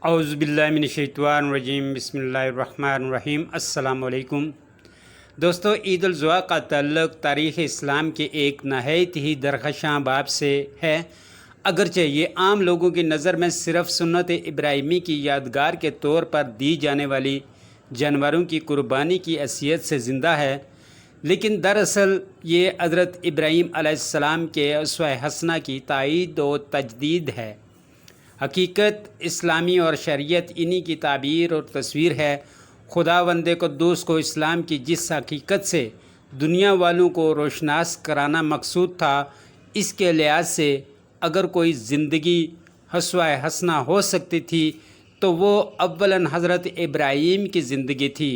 اعوذ باللہ من الشیطان الرجیم، بسم اللہ الرحمن الرحیم۔ السلام علیکم دوستو، عید الاضحیٰ کا تعلق تاریخ اسلام کے ایک نہایت ہی درخشاں باب سے ہے۔ اگرچہ یہ عام لوگوں کی نظر میں صرف سنت ابراہیمی کی یادگار کے طور پر دی جانے والی جانوروں کی قربانی کی حیثیت سے زندہ ہے، لیکن دراصل یہ حضرت ابراہیم علیہ السلام کے اسوہ حسنہ کی تائید و تجدید ہے۔ حقیقت اسلامی اور شریعت انہی کی تعبیر اور تصویر ہے۔ خداوند قدوس کو اسلام کی جس حقیقت سے دنیا والوں کو روشناس کرانا مقصود تھا، اس کے لحاظ سے اگر کوئی زندگی اسوہ حسنہ ہو سکتی تھی تو وہ اولاً حضرت ابراہیم کی زندگی تھی،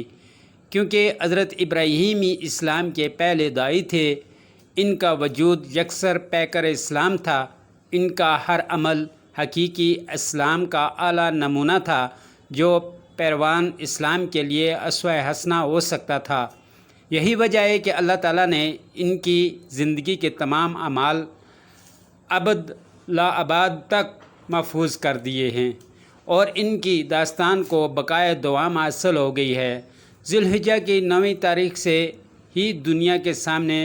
کیونکہ حضرت ابراہیم ہی اسلام کے پہلے داعی تھے۔ ان کا وجود یکسر پیکر اسلام تھا، ان کا ہر عمل حقیقی اسلام کا اعلیٰ نمونہ تھا، جو پیروان اسلام کے لیے اسوہ حسنہ ہو سکتا تھا۔ یہی وجہ ہے کہ اللہ تعالیٰ نے ان کی زندگی کے تمام اعمال ابد لا اباد تک محفوظ کر دیے ہیں اور ان کی داستان کو بقائے دوام حاصل ہو گئی ہے۔ ذی الحجہ کی 9 تاریخ سے ہی دنیا کے سامنے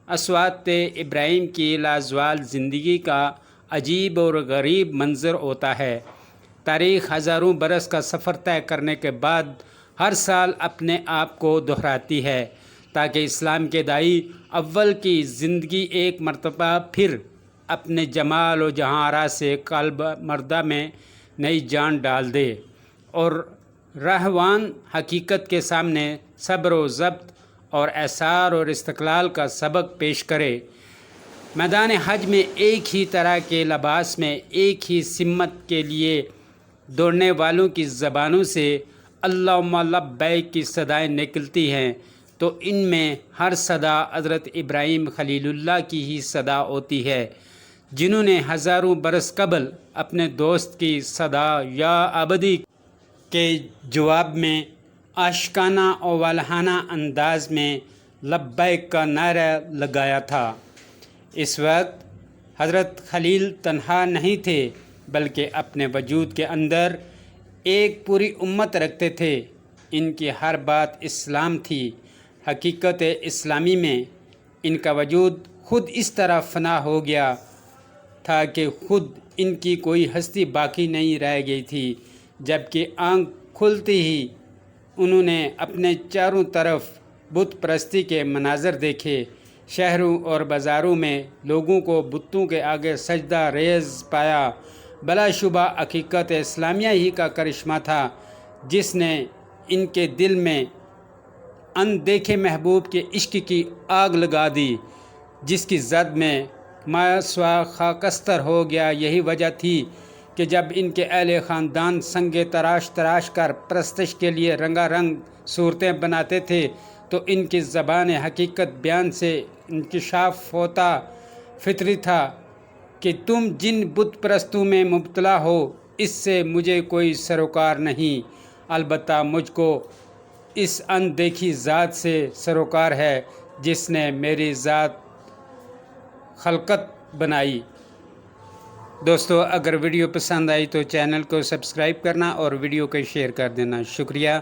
اسوات ابراہیم کی لازوال زندگی کا عجیب اور غریب منظر ہوتا ہے۔ تاریخ ہزاروں برس کا سفر طے کرنے کے بعد ہر سال اپنے آپ کو دہراتی ہے، تاکہ اسلام کے داعی اول کی زندگی ایک مرتبہ پھر اپنے جمال و جہاں سے قلب مردہ میں نئی جان ڈال دے اور راہوان حقیقت کے سامنے صبر و ضبط اور احسار اور استقلال کا سبق پیش کرے۔ میدان حج میں ایک ہی طرح کے لباس میں ایک ہی سمت کے لیے دوڑنے والوں کی زبانوں سے اللہم لبیک کی صدائیں نکلتی ہیں، تو ان میں ہر صدا حضرت ابراہیم خلیل اللہ کی ہی صدا ہوتی ہے، جنہوں نے ہزاروں برس قبل اپنے دوست کی صدا یا ابدی کے جواب میں عاشقانہ اور والہانہ انداز میں لبیک کا نعرہ لگایا تھا۔ اس وقت حضرت خلیل تنہا نہیں تھے، بلکہ اپنے وجود کے اندر ایک پوری امت رکھتے تھے۔ ان کی ہر بات اسلام تھی۔ حقیقت اسلامی میں ان کا وجود خود اس طرح فنا ہو گیا تھا کہ خود ان کی کوئی ہستی باقی نہیں رہ گئی تھی، جبکہ آنکھ کھلتی ہی انہوں نے اپنے چاروں طرف بت پرستی کے مناظر دیکھے۔ شہروں اور بازاروں میں لوگوں کو بتوں کے آگے سجدہ ریز پایا۔ بلا شبہ حقیقت اسلامیہ ہی کا کرشمہ تھا جس نے ان کے دل میں اندیکھے محبوب کے عشق کی آگ لگا دی، جس کی زد میں ماسوا خاکستر ہو گیا۔ یہی وجہ تھی کہ جب ان کے اہل خاندان سنگ تراش کر پرستش کے لیے رنگا رنگ صورتیں بناتے تھے، تو ان کی زبان حقیقت بیان سے انکشاف ہوتا فطری تھا کہ تم جن بت پرستوں میں مبتلا ہو، اس سے مجھے کوئی سروکار نہیں، البتہ مجھ کو اس اندیکھی ذات سے سروکار ہے جس نے میری ذات خلقت بنائی۔ دوستو، اگر ویڈیو پسند آئی تو چینل کو سبسکرائب کرنا اور ویڈیو کو شیئر کر دینا۔ شکریہ۔